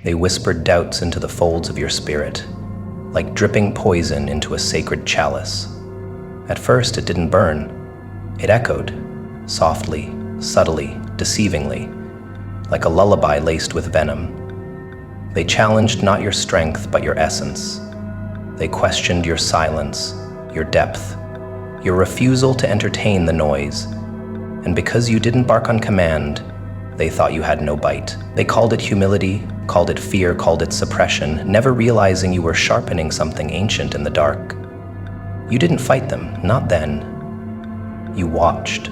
They whispered doubts into the folds of your spirit, like dripping poison into a sacred chalice. At first, it didn't burn. It echoed, softly, subtly, deceivingly, like a lullaby laced with venom. They challenged not your strength, but your essence. They questioned your silence, your depth, your refusal to entertain the noise. And because you didn't bark on command, they thought you had no bite. They called it humility, called it fear, called it suppression, never realizing you were sharpening something ancient in the dark. You didn't fight them, not then. You watched,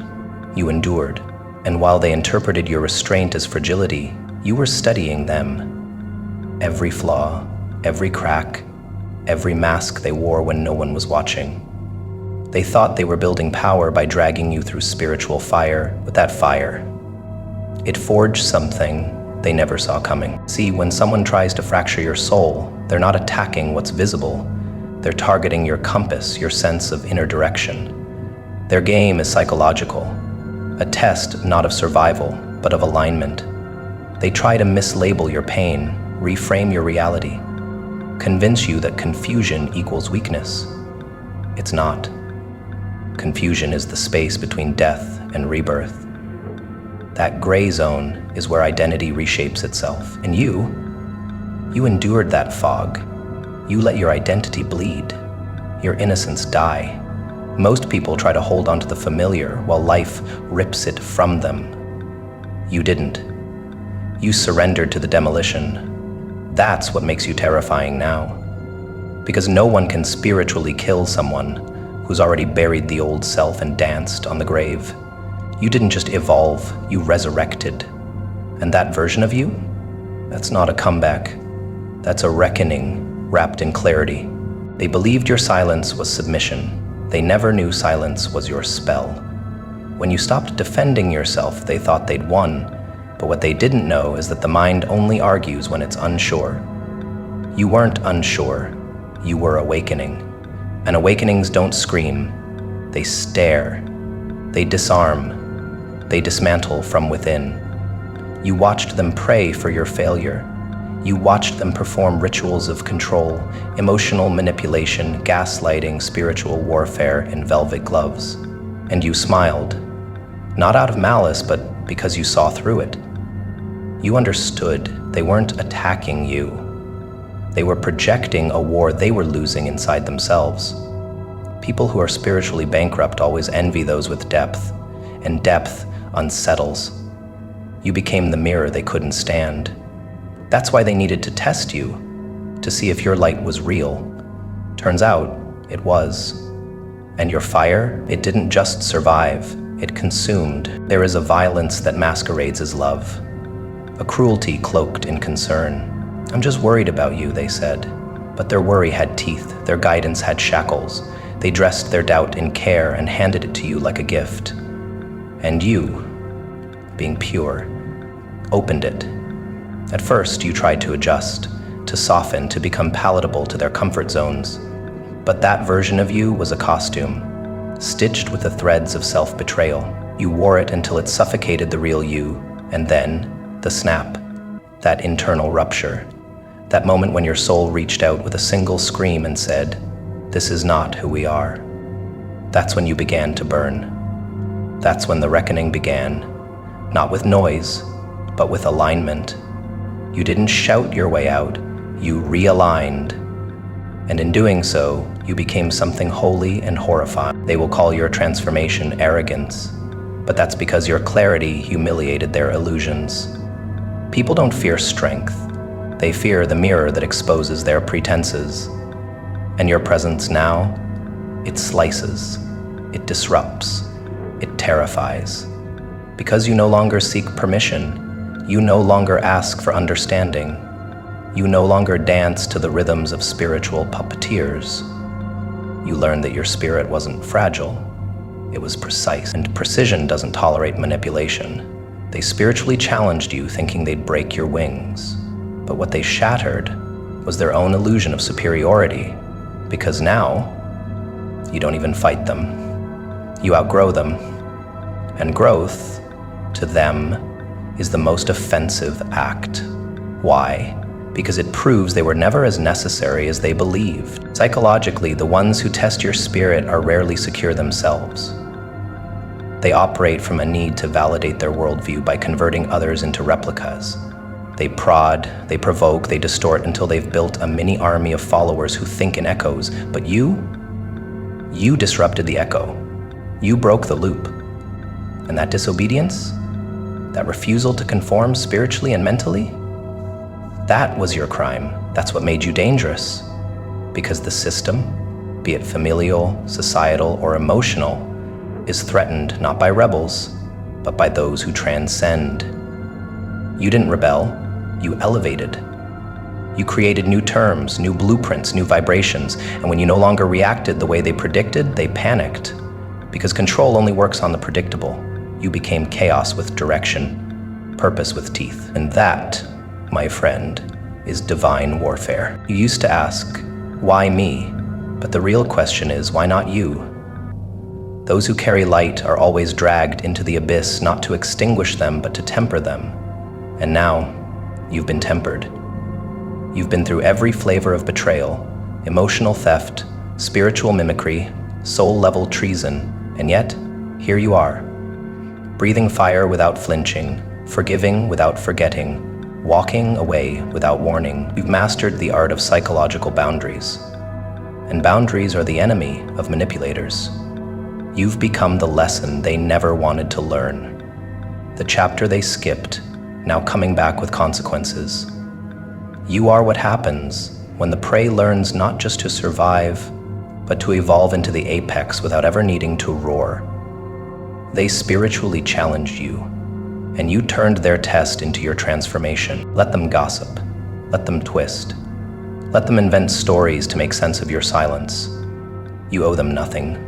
you endured, and while they interpreted your restraint as fragility, you were studying them. Every flaw, every crack, every mask they wore when no one was watching. They thought they were building power by dragging you through spiritual fire, but that fire, it forged something they never saw coming. See, when someone tries to fracture your soul, they're not attacking what's visible. They're targeting your compass, your sense of inner direction. Their game is psychological, a test not of survival, but of alignment. They try to mislabel your pain, reframe your reality, convince you that confusion equals weakness. It's not. Confusion is the space between death and rebirth. That gray zone is where identity reshapes itself. And you endured that fog. You let your identity bleed, your innocence die. Most people try to hold on to the familiar while life rips it from them. You didn't. You surrendered to the demolition. That's what makes you terrifying now. Because no one can spiritually kill someone who's already buried the old self and danced on the grave. You didn't just evolve, you resurrected. And that version of you? That's not a comeback. That's a reckoning wrapped in clarity. They believed your silence was submission. They never knew silence was your spell. When you stopped defending yourself, they thought they'd won. But what they didn't know is that the mind only argues when it's unsure. You weren't unsure. You were awakening. And awakenings don't scream. They stare. They disarm. They dismantle from within. You watched them pray for your failure. You watched them perform rituals of control, emotional manipulation, gaslighting, spiritual warfare in velvet gloves. And you smiled, not out of malice, but because you saw through it. You understood they weren't attacking you. They were projecting a war they were losing inside themselves. People who are spiritually bankrupt always envy those with depth, and depth unsettles. You became the mirror they couldn't stand. That's why they needed to test you, to see if your light was real. Turns out, it was. And your fire, it didn't just survive, it consumed. There is a violence that masquerades as love, a cruelty cloaked in concern. I'm just worried about you, they said. But their worry had teeth, their guidance had shackles. They dressed their doubt in care and handed it to you like a gift. And you, being pure, opened it. At first, you tried to adjust, to soften, to become palatable to their comfort zones. But that version of you was a costume, stitched with the threads of self-betrayal. You wore it until it suffocated the real you, and then, the snap, that internal rupture, that moment when your soul reached out with a single scream and said, "This is not who we are." That's when you began to burn. That's when the reckoning began, not with noise, but with alignment. You didn't shout your way out, you realigned. And in doing so, you became something holy and horrifying. They will call your transformation arrogance, but that's because your clarity humiliated their illusions. People don't fear strength. They fear the mirror that exposes their pretenses. And your presence now, it slices, it disrupts, it terrifies. Because you no longer seek permission, you no longer ask for understanding. You no longer dance to the rhythms of spiritual puppeteers. You learned that your spirit wasn't fragile, it was precise. And precision doesn't tolerate manipulation. They spiritually challenged you, thinking they'd break your wings. But what they shattered was their own illusion of superiority, because now, you don't even fight them. You outgrow them. And growth, to them, is the most offensive act. Why? because it proves they were never as necessary as they believed. Psychologically, the ones who test your spirit are rarely secure themselves. They operate from a need to validate their worldview by converting others into replicas. They prod, they provoke, they distort until they've built a mini army of followers who think in echoes. But you disrupted the echo. You broke the loop. And that disobedience, that refusal to conform spiritually and mentally, that was your crime. That's what made you dangerous. Because the system, be it familial, societal, or emotional, is threatened not by rebels, but by those who transcend. You didn't rebel, you elevated. You created new terms, new blueprints, new vibrations, and when you no longer reacted the way they predicted, they panicked. Because control only works on the predictable. You became chaos with direction, purpose with teeth. And that, my friend, is divine warfare. You used to ask, why me? But the real question is, why not you? Those who carry light are always dragged into the abyss, not to extinguish them, but to temper them. And now, you've been tempered. You've been through every flavor of betrayal, emotional theft, spiritual mimicry, soul-level treason, and yet, here you are, breathing fire without flinching, forgiving without forgetting, walking away without warning. You've mastered the art of psychological boundaries. And boundaries are the enemy of manipulators. You've become the lesson they never wanted to learn. The chapter they skipped, now coming back with consequences. You are what happens when the prey learns not just to survive, but to evolve into the apex without ever needing to roar. They spiritually challenged you, and you turned their test into your transformation. Let them gossip. Let them twist. Let them invent stories to make sense of your silence. You owe them nothing.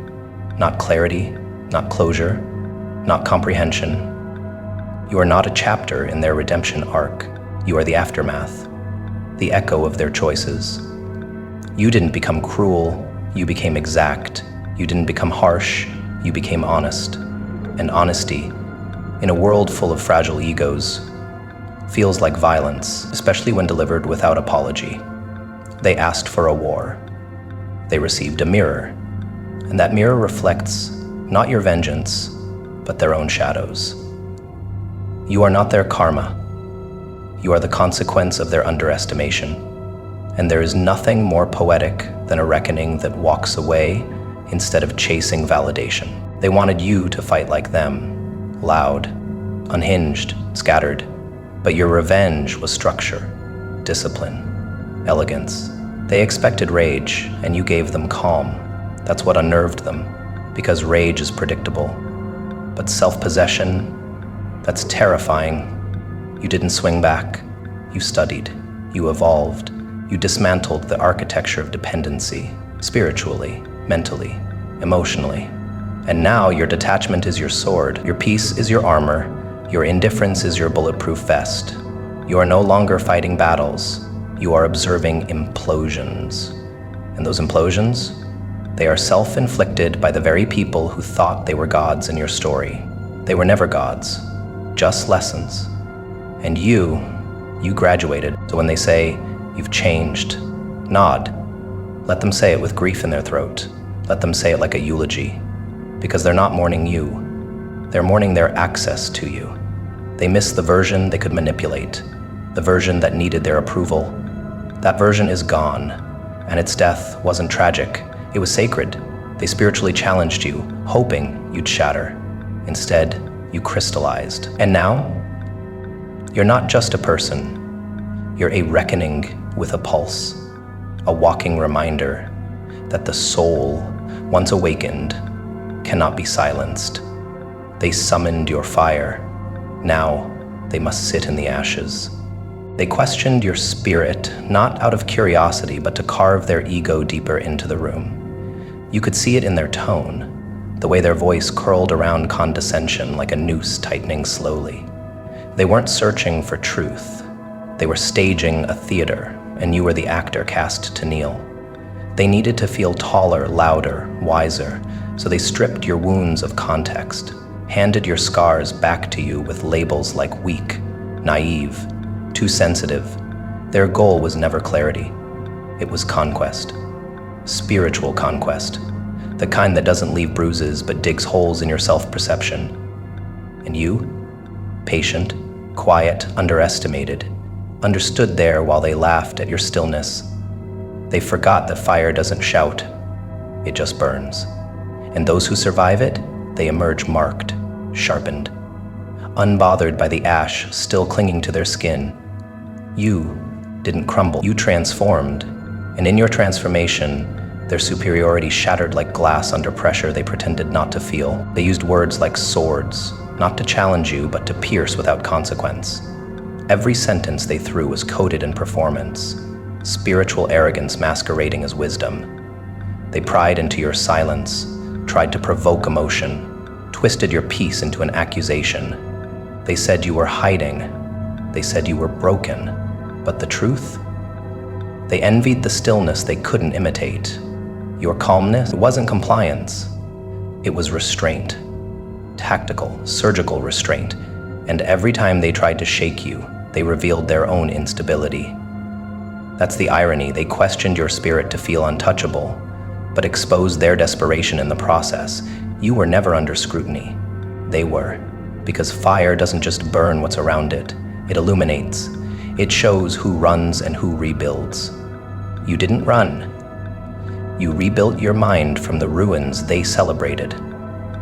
Not clarity, not closure, not comprehension. You are not a chapter in their redemption arc. You are the aftermath, the echo of their choices. You didn't become cruel, you became exact. You didn't become harsh, you became honest. And honesty, in a world full of fragile egos, feels like violence, especially when delivered without apology. They asked for a war. They received a mirror, and that mirror reflects not your vengeance, but their own shadows. You are not their karma. You are the consequence of their underestimation, and there is nothing more poetic than a reckoning that walks away instead of chasing validation. They wanted you to fight like them, loud, unhinged, scattered, but your revenge was structure, discipline, elegance. They expected rage, and you gave them calm. That's what unnerved them, because rage is predictable. But self-possession, that's terrifying. You didn't swing back. You studied. You evolved. You dismantled the architecture of dependency, spiritually, mentally, emotionally. And now your detachment is your sword, your peace is your armor, your indifference is your bulletproof vest. You are no longer fighting battles. You are observing implosions. And those implosions, they are self-inflicted by the very people who thought they were gods in your story. They were never gods, just lessons. And you graduated. So when they say, you've changed, nod. Let them say it with grief in their throat. Let them say it like a eulogy. Because they're not mourning you. They're mourning their access to you. They miss the version they could manipulate, the version that needed their approval. That version is gone, and its death wasn't tragic. It was sacred. They spiritually challenged you, hoping you'd shatter. Instead, you crystallized. And now, you're not just a person. You're a reckoning with a pulse, a walking reminder that the soul, once awakened, cannot be silenced. They summoned your fire. Now they must sit in the ashes. They questioned your spirit, not out of curiosity, but to carve their ego deeper into the room. You could see it in their tone, the way their voice curled around condescension like a noose tightening slowly. They weren't searching for truth. They were staging a theater, and you were the actor cast to kneel. They needed to feel taller, louder, wiser, so they stripped your wounds of context, handed your scars back to you with labels like weak, naive, too sensitive, Their goal was never clarity. It was conquest. Spiritual conquest. The kind that doesn't leave bruises but digs holes in your self-perception. And you, patient, quiet, underestimated, understood there while they laughed at your stillness. They forgot that fire doesn't shout, it just burns. And those who survive it, they emerge marked, sharpened, unbothered by the ash still clinging to their skin. You didn't crumble, you transformed, and in your transformation, their superiority shattered like glass under pressure they pretended not to feel. They used words like swords, not to challenge you, but to pierce without consequence. Every sentence they threw was coded in performance, spiritual arrogance masquerading as wisdom. They pried into your silence, tried to provoke emotion, twisted your peace into an accusation. They said you were hiding. They said you were broken. But the truth? They envied the stillness they couldn't imitate. Your calmness wasn't compliance. It was restraint. Tactical, surgical restraint. And every time they tried to shake you, they revealed their own instability. That's the irony. They questioned your spirit to feel untouchable, but exposed their desperation in the process. You were never under scrutiny. They were. Because fire doesn't just burn what's around it. It illuminates. It shows who runs and who rebuilds. You didn't run. You rebuilt your mind from the ruins they celebrated.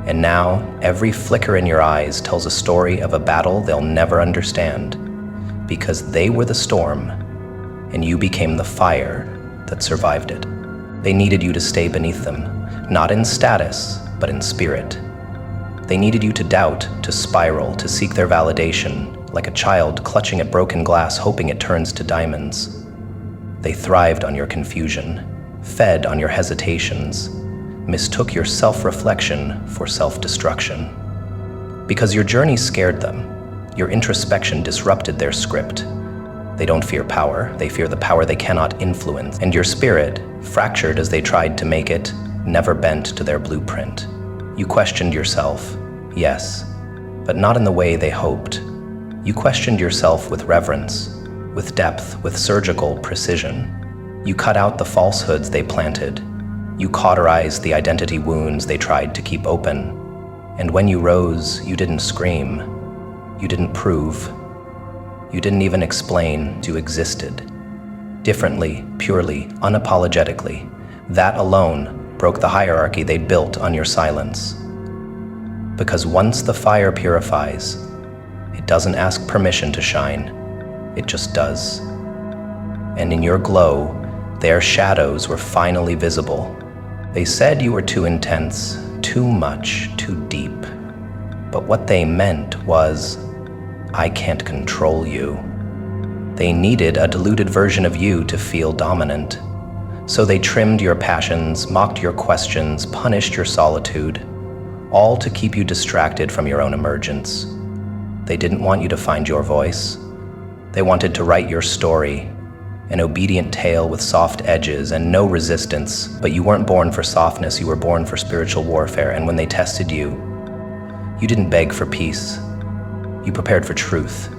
And now, every flicker in your eyes tells a story of a battle they'll never understand. Because they were the storm, and you became the fire that survived it. They needed you to stay beneath them, not in status, but in spirit. They needed you to doubt, to spiral, to seek their validation, like a child clutching at broken glass hoping it turns to diamonds. They thrived on your confusion, fed on your hesitations, mistook your self-reflection for self-destruction. Because your journey scared them, your introspection disrupted their script. They don't fear power, they fear the power they cannot influence. And your spirit, fractured as they tried to make it, never bent to their blueprint. You questioned yourself, yes, but not in the way they hoped. You questioned yourself with reverence, with depth, with surgical precision. You cut out the falsehoods they planted. You cauterized the identity wounds they tried to keep open. And when you rose, you didn't scream. You didn't prove. You didn't even explain. You existed. Differently, purely, unapologetically. That alone broke the hierarchy they built on your silence. Because once the fire purifies, it doesn't ask permission to shine. It just does. And in your glow, their shadows were finally visible. They said you were too intense, too much, too deep. But what they meant was, I can't control you. They needed a diluted version of you to feel dominant. So they trimmed your passions, mocked your questions, punished your solitude, all to keep you distracted from your own emergence. They didn't want you to find your voice. They wanted to write your story, an obedient tale with soft edges and no resistance. But you weren't born for softness, you were born for spiritual warfare. And when they tested you, you didn't beg for peace. You prepared for truth.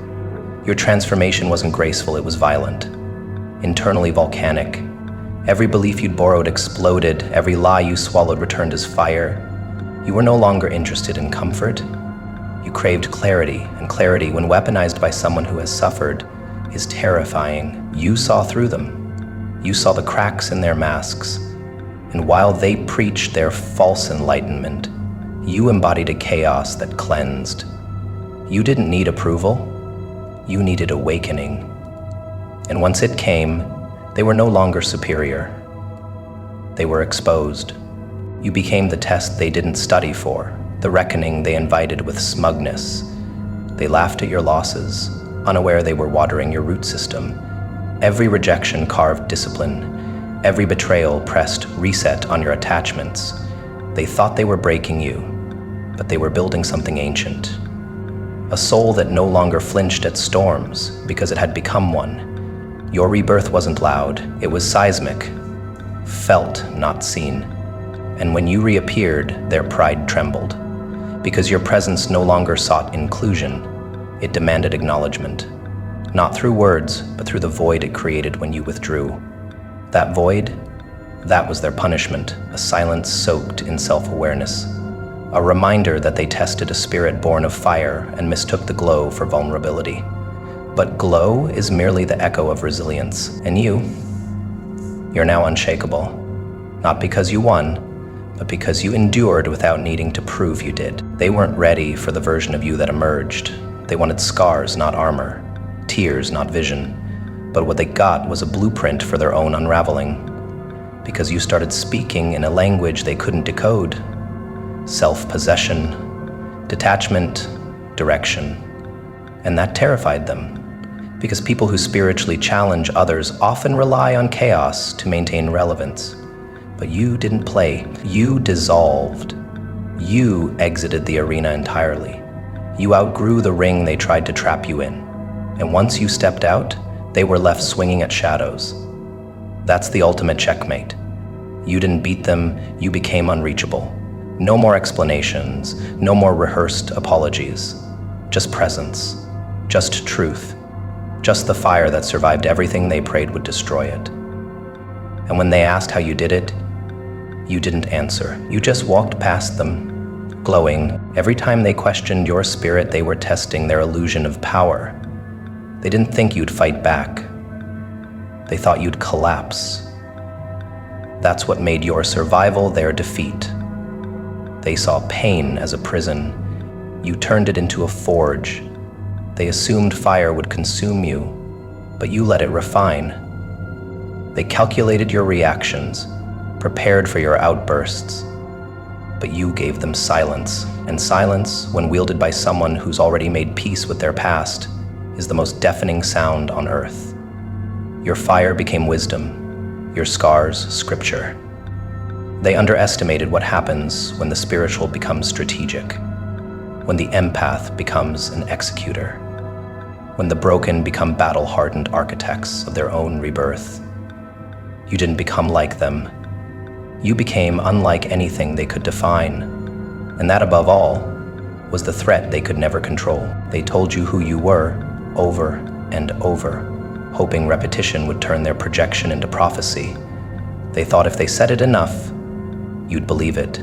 Your transformation wasn't graceful, it was violent, internally volcanic. Every belief you'd borrowed exploded, every lie you swallowed returned as fire. You were no longer interested in comfort. You craved clarity, and clarity, when weaponized by someone who has suffered, is terrifying. You saw through them. You saw the cracks in their masks. And while they preached their false enlightenment, you embodied a chaos that cleansed. You didn't need approval. You needed awakening. And once it came, they were no longer superior. They were exposed. You became the test they didn't study for, the reckoning they invited with smugness. They laughed at your losses, unaware they were watering your root system. Every rejection carved discipline. Every betrayal pressed reset on your attachments. They thought they were breaking you, but they were building something ancient. A soul that no longer flinched at storms because it had become one. Your rebirth wasn't loud, it was seismic, felt, not seen. And when you reappeared, their pride trembled. Because your presence no longer sought inclusion, it demanded acknowledgement. Not through words, but through the void it created when you withdrew. That void, that was their punishment, a silence soaked in self-awareness. A reminder that they tested a spirit born of fire and mistook the glow for vulnerability. But glow is merely the echo of resilience, and you're now unshakable. Not because you won, but because you endured without needing to prove you did. They weren't ready for the version of you that emerged. They wanted scars, not armor, tears, not vision. But what they got was a blueprint for their own unraveling. Because you started speaking in a language they couldn't decode. Self-possession, detachment, direction. And that terrified them. Because people who spiritually challenge others often rely on chaos to maintain relevance. But you didn't play. You dissolved. You exited the arena entirely. You outgrew the ring they tried to trap you in. And once you stepped out, they were left swinging at shadows. That's the ultimate checkmate. You didn't beat them, you became unreachable. No more explanations, no more rehearsed apologies. Just presence, just truth, just the fire that survived everything they prayed would destroy it. And when they asked how you did it, you didn't answer. You just walked past them, glowing. Every time they questioned your spirit, they were testing their illusion of power. They didn't think you'd fight back. They thought you'd collapse. That's what made your survival their defeat. They saw pain as a prison. You turned it into a forge. They assumed fire would consume you, but you let it refine. They calculated your reactions, prepared for your outbursts, but you gave them silence. And silence, when wielded by someone who's already made peace with their past, is the most deafening sound on earth. Your fire became wisdom, your scars, scripture. They underestimated what happens when the spiritual becomes strategic, when the empath becomes an executor, when the broken become battle-hardened architects of their own rebirth. You didn't become like them. You became unlike anything they could define. And that, above all, was the threat they could never control. They told you who you were over and over, hoping repetition would turn their projection into prophecy. They thought if they said it enough, you'd believe it.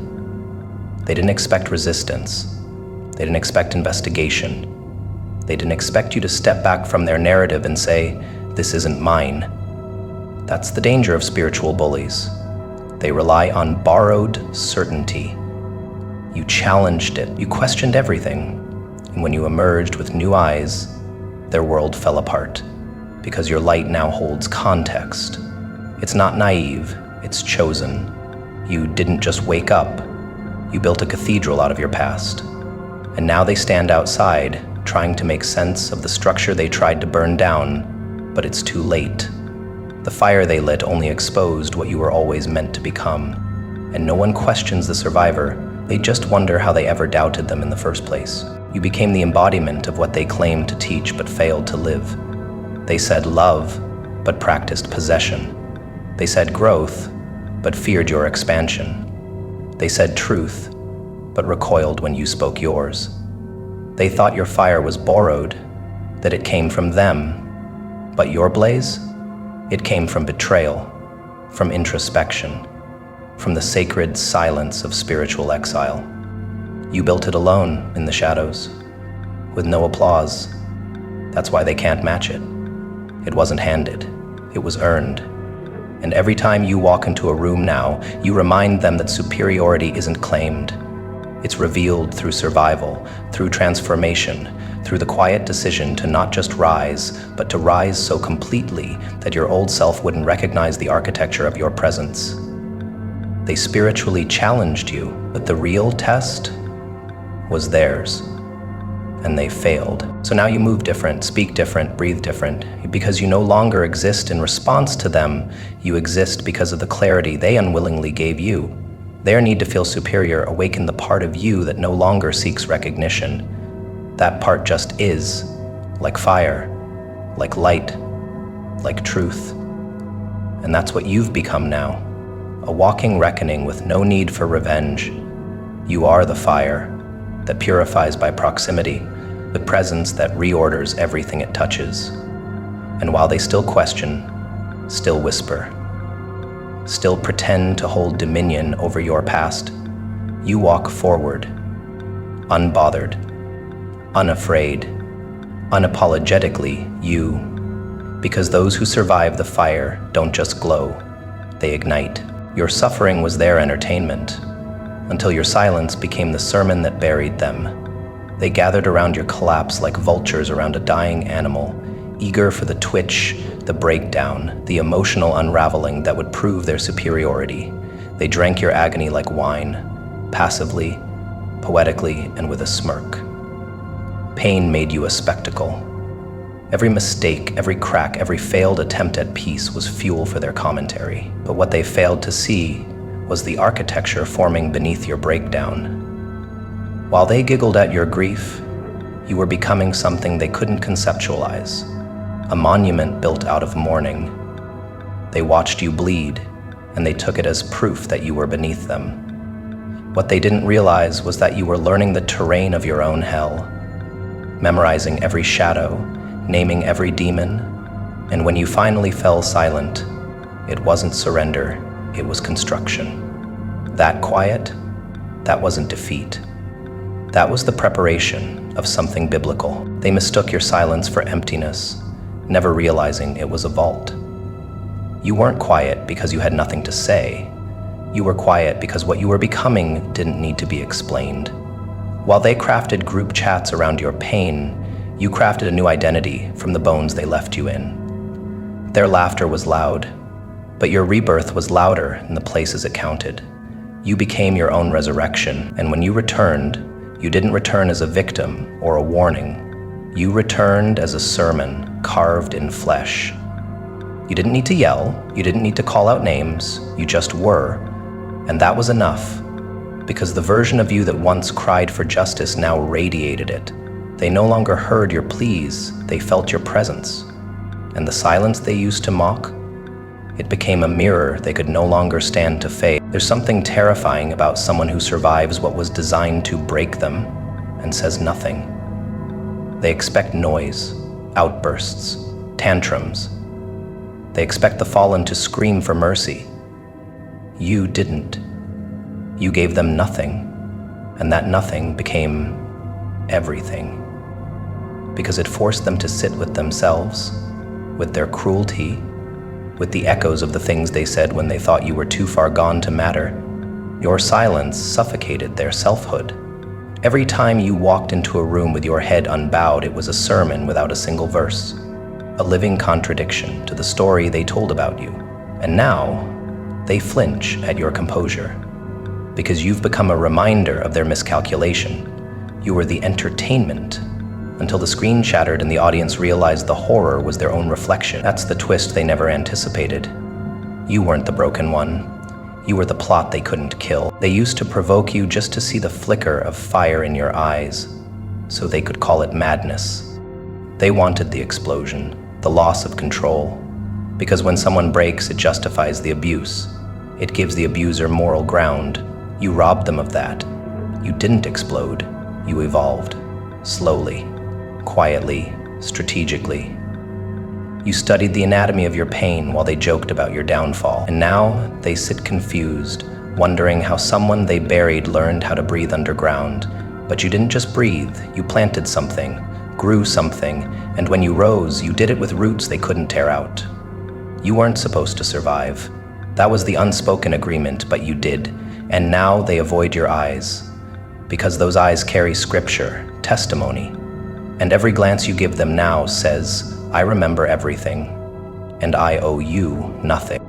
They didn't expect resistance. They didn't expect investigation. They didn't expect you to step back from their narrative and say, "This isn't mine." That's the danger of spiritual bullies. They rely on borrowed certainty. You challenged it. You questioned everything. And when you emerged with new eyes, their world fell apart. Because your light now holds context. It's not naive, it's chosen. You didn't just wake up. You built a cathedral out of your past. And now they stand outside, trying to make sense of the structure they tried to burn down, but it's too late. The fire they lit only exposed what you were always meant to become. And no one questions the survivor. They just wonder how they ever doubted them in the first place. You became the embodiment of what they claimed to teach but failed to live. They said love, but practiced possession. They said growth, but feared your expansion. They said truth, but recoiled when you spoke yours. They thought your fire was borrowed, that it came from them. But your blaze? It came from betrayal, from introspection, from the sacred silence of spiritual exile. You built it alone in the shadows, with no applause. That's why they can't match it. It wasn't handed, it was earned. And every time you walk into a room now, you remind them that superiority isn't claimed. It's revealed through survival, through transformation, through the quiet decision to not just rise, but to rise so completely that your old self wouldn't recognize the architecture of your presence. They spiritually challenged you, but the real test was theirs, and they failed. So now you move different, speak different, breathe different, because you no longer exist in response to them, you exist because of the clarity they unwillingly gave you. Their need to feel superior awakened the part of you that no longer seeks recognition. That part just is, like fire, like light, like truth. And that's what you've become now, a walking reckoning with no need for revenge. You are the fire that purifies by proximity, the presence that reorders everything it touches. And while they still question, still whisper, still pretend to hold dominion over your past, you walk forward, unbothered, unafraid, unapologetically you, because those who survive the fire don't just glow, they ignite. Your suffering was their entertainment, until your silence became the sermon that buried them. They gathered around your collapse like vultures around a dying animal, eager for the twitch, the breakdown, the emotional unraveling that would prove their superiority. They drank your agony like wine, passively, poetically, and with a smirk. Pain made you a spectacle. Every mistake, every crack, every failed attempt at peace was fuel for their commentary. But what they failed to see was the architecture forming beneath your breakdown. While they giggled at your grief, you were becoming something they couldn't conceptualize, a monument built out of mourning. They watched you bleed, and they took it as proof that you were beneath them. What they didn't realize was that you were learning the terrain of your own hell, memorizing every shadow, naming every demon, and when you finally fell silent, it wasn't surrender, it was construction. That quiet, that wasn't defeat. That was the preparation of something biblical. They mistook your silence for emptiness, never realizing it was a vault. You weren't quiet because you had nothing to say. You were quiet because what you were becoming didn't need to be explained. While they crafted group chats around your pain, you crafted a new identity from the bones they left you in. Their laughter was loud, but your rebirth was louder in the places it counted. You became your own resurrection, and when you returned, you didn't return as a victim or a warning. You returned as a sermon carved in flesh. You didn't need to yell, you didn't need to call out names, you just were. And that was enough, because the version of you that once cried for justice now radiated it. They no longer heard your pleas, they felt your presence. And the silence they used to mock, it became a mirror they could no longer stand to face. There's something terrifying about someone who survives what was designed to break them and says nothing. They expect noise, outbursts, tantrums. They expect the fallen to scream for mercy. You didn't. You gave them nothing, and that nothing became everything. Because it forced them to sit with themselves, with their cruelty, with the echoes of the things they said when they thought you were too far gone to matter. Your silence suffocated their selfhood. Every time you walked into a room with your head unbowed, it was a sermon without a single verse, a living contradiction to the story they told about you. And now, they flinch at your composure, because you've become a reminder of their miscalculation. You were the entertainment, until the screen shattered and the audience realized the horror was their own reflection. That's the twist they never anticipated. You weren't the broken one. You were the plot they couldn't kill. They used to provoke you just to see the flicker of fire in your eyes, so they could call it madness. They wanted the explosion, the loss of control, because when someone breaks, it justifies the abuse. It gives the abuser moral ground. You robbed them of that. You didn't explode. You evolved, slowly, quietly, strategically. You studied the anatomy of your pain while they joked about your downfall. And now they sit confused, wondering how someone they buried learned how to breathe underground. But you didn't just breathe, you planted something, grew something, and when you rose, you did it with roots they couldn't tear out. You weren't supposed to survive. That was the unspoken agreement, but you did. And now they avoid your eyes, because those eyes carry scripture, testimony. And every glance you give them now says, I remember everything, and I owe you nothing.